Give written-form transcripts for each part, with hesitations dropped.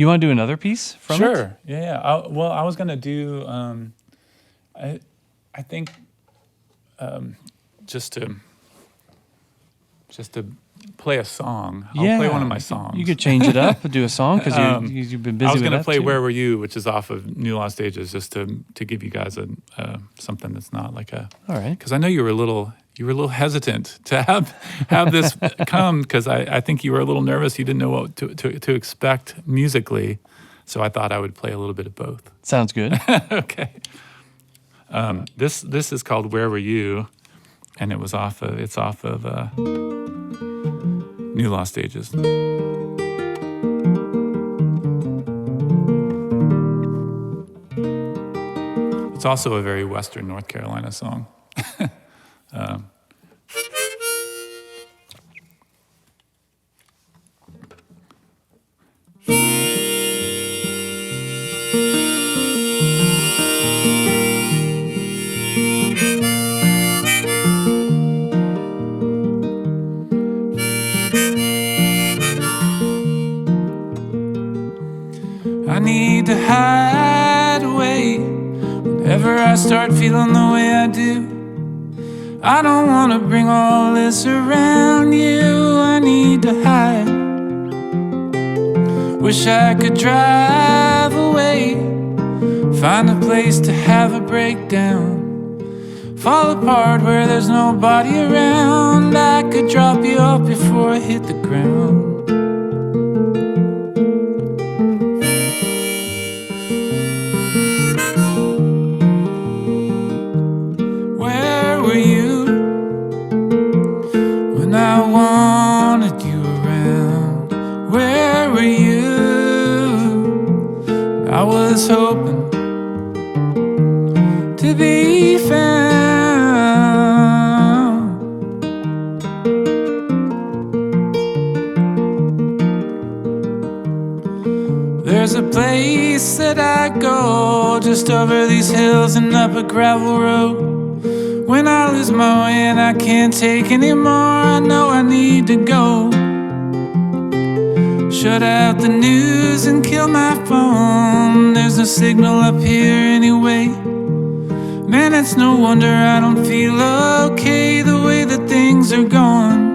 You want to do another piece from it? Sure. Yeah. I was gonna do. I think just to play a song. I'll play one of my songs. You could change it up, do a song because you've been busy. I was going to play "Where Were You," which is off of New Lost Ages, just to give you guys something that's not like a. All right. Because I know you were a little hesitant to have this come, because I think you were a little nervous. You didn't know what to expect musically, so I thought I would play a little bit of both. Sounds good. Okay. This is called "Where Were You," and it's off of New Lost Ages. It's also a very Western North Carolina song. I need to hide away whenever I start feeling the way I do. I don't want to bring all this around you. I need to hide. Wish I could drive away, find a place to have a breakdown, fall apart where there's nobody around. I could drop you off before I hit the ground. I wanted you around. Where were you? I was hoping to be found. There's a place that I go just over these hills and up a gravel road. When I lose my way and I can't take anymore, I know I need to go. Shut out the news and kill my phone. There's no signal up here anyway. Man, it's no wonder I don't feel okay the way that things are going.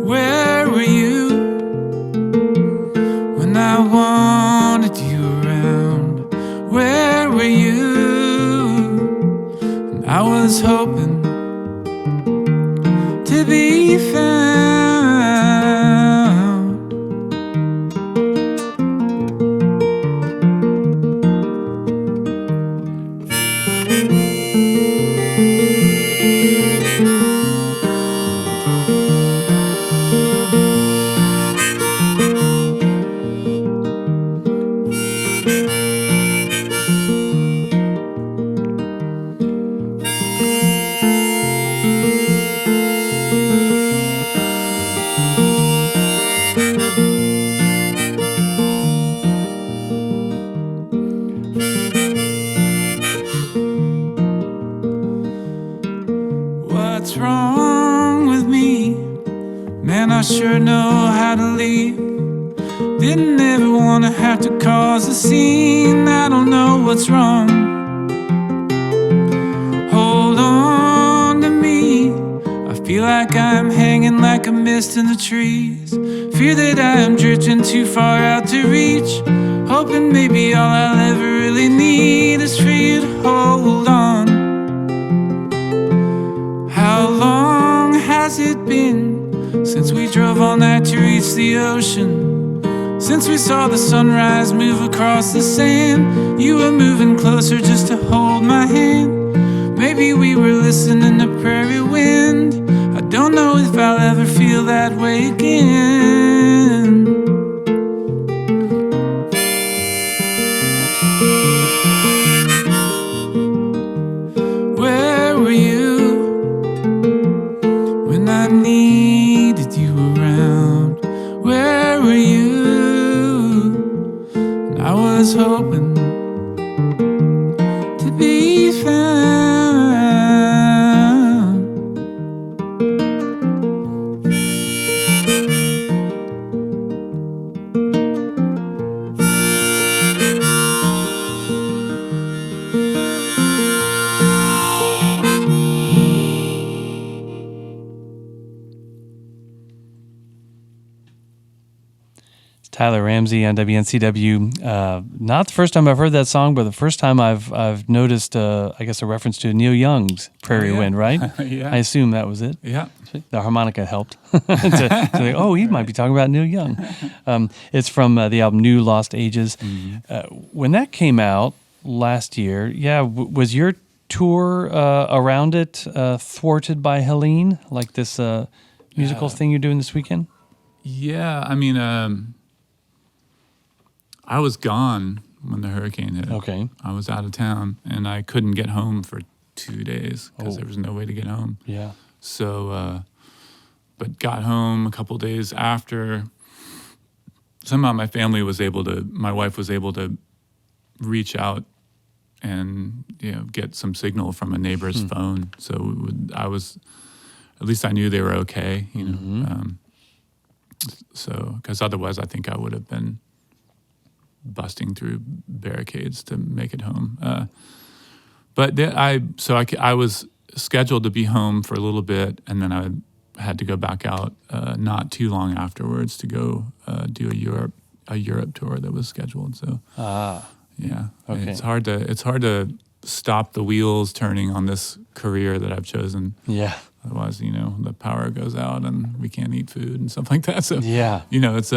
Where were you when I wanted you around? Where were you? And I was hoping to be found. What's wrong with me? Man, I sure know how to leave. Didn't ever want to have to cause a scene. I don't know what's wrong. Hold on to me. I feel like I'm hanging like a mist in the trees. Fear that I am drifting too far out to reach. Hoping maybe all I'll ever really need is for you to hold on. How long has it been since we drove all night to reach the ocean? Since we saw the sunrise move across the sand. You were moving closer just to hold my hand. Maybe we were listening to prairie wind. I don't know if I'll ever feel that way again. Where were you when I needed you around? Where were you? And I was hoping to be found. Tyler Ramsey on WNCW. Not the first time I've heard that song, but the first time I've noticed, I guess, a reference to Neil Young's Prairie Wind, right? Yeah. I assume that was it. Yeah. The harmonica helped. Oh, he might be talking about Neil Young. It's from the album New Lost Ages. Mm-hmm. When that came out last year, was your tour around it thwarted by Helene, like this musical thing you're doing this weekend? Yeah, I mean, I was gone when the hurricane hit. Okay. I was out of town, and I couldn't get home for 2 days because there was no way to get home. Yeah. So, but got home a couple days after. Somehow my wife was able to reach out and get some signal from a neighbor's phone. So at least I knew they were okay, so, because otherwise I think I would have been busting through barricades to make it home. But I was scheduled to be home for a little bit, and then I had to go back out not too long afterwards to go do a Europe tour that was scheduled. So yeah, okay. It's hard to stop the wheels turning on this career that I've chosen. Yeah. Otherwise, the power goes out and we can't eat food and stuff like that. So yeah, it's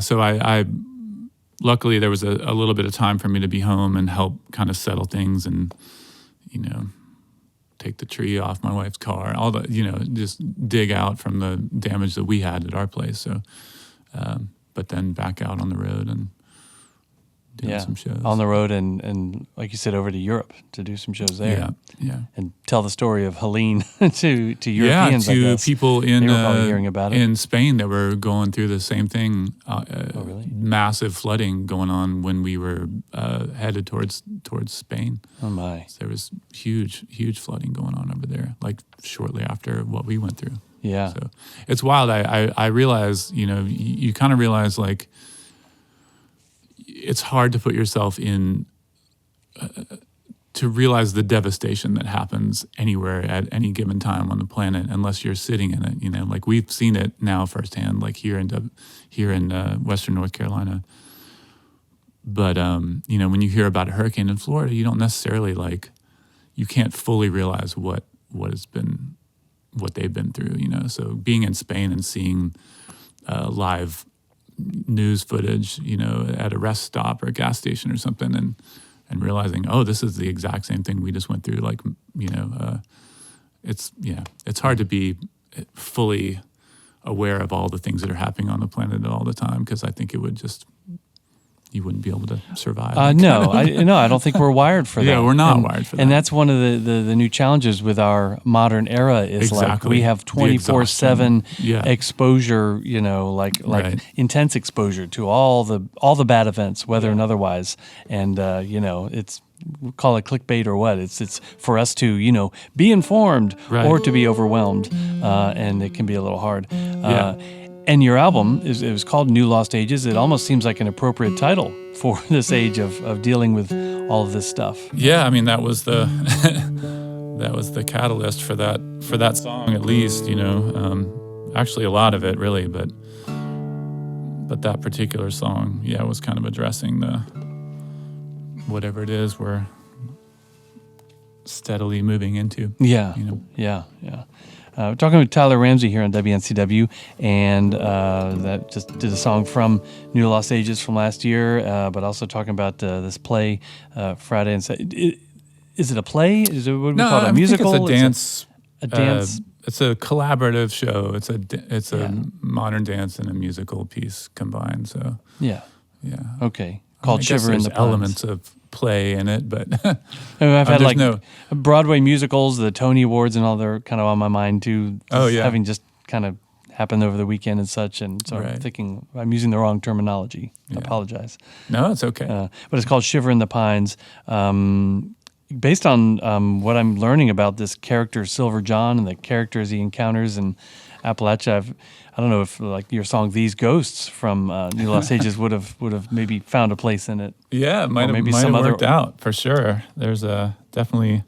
So I luckily there was a little bit of time for me to be home and help kind of settle things and take the tree off my wife's car, all the just dig out from the damage that we had at our place. So, but then back out on the road and doing some shows on the road and like you said, over to Europe to do some shows there. Yeah. And tell the story of Helene to Europeans. To people in they were probably hearing about it in Spain that were going through the same thing. Really? Massive flooding going on when we were headed towards Spain. Oh my! So there was huge flooding going on over there, like shortly after what we went through. Yeah. So it's wild. I realize, you kind of realize like it's hard to put yourself in to realize the devastation that happens anywhere at any given time on the planet, unless you're sitting in it. Like we've seen it now firsthand, like here in Western North Carolina. But when you hear about a hurricane in Florida, you don't necessarily you can't fully realize what they've been through. So being in Spain and seeing live news footage, at a rest stop or a gas station or something, and realizing, oh, this is the exact same thing we just went through. It's hard to be fully aware of all the things that are happening on the planet all the time, because I think you wouldn't be able to survive. No, I don't think we're wired for that. Yeah, we're not wired for that. And that's one of the new challenges with our modern era is exactly. we have 24/7 exposure, Right. intense exposure to all the bad events, weather and otherwise. And it's, we call it clickbait or what? It's for us to be informed or to be overwhelmed, and it can be a little hard. And your album it was called New Lost Ages. It almost seems like an appropriate title for this age of dealing with all of this stuff. Yeah, I mean that was the that was the catalyst for that song, at least. Actually a lot of it really, but that particular song, was kind of addressing the whatever it is we're steadily moving into. Yeah. We're talking with Tyler Ramsey here on WNCW, and that just did a song from New Lost Ages from last year, but also talking about this play Friday and Saturday. Is it a play? Is it what we call it? A musical? Think it's a dance. A dance. It's a collaborative show. It's a modern dance and a musical piece combined. So yeah. Okay. Called I Shiver in the Pines. Elements of play in it, but I've had Broadway musicals, the Tony Awards, and all. They're kind of on my mind too. Having just kind of happened over the weekend and such, and so I'm thinking I'm using the wrong terminology. I apologize. No, it's okay. But it's called Shiver in the Pines. Based on what I'm learning about this character Silver John and the characters he encounters in Appalachia, I don't know if your song "These Ghosts" from New Lost Ages would have maybe found a place in it. Yeah, it might have worked out for sure. There's definitely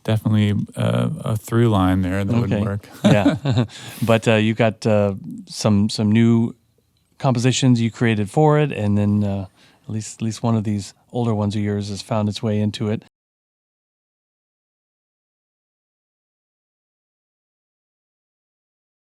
a through line there that would work. Yeah, but you got some new compositions you created for it, and then at least one of these older ones of yours has found its way into it.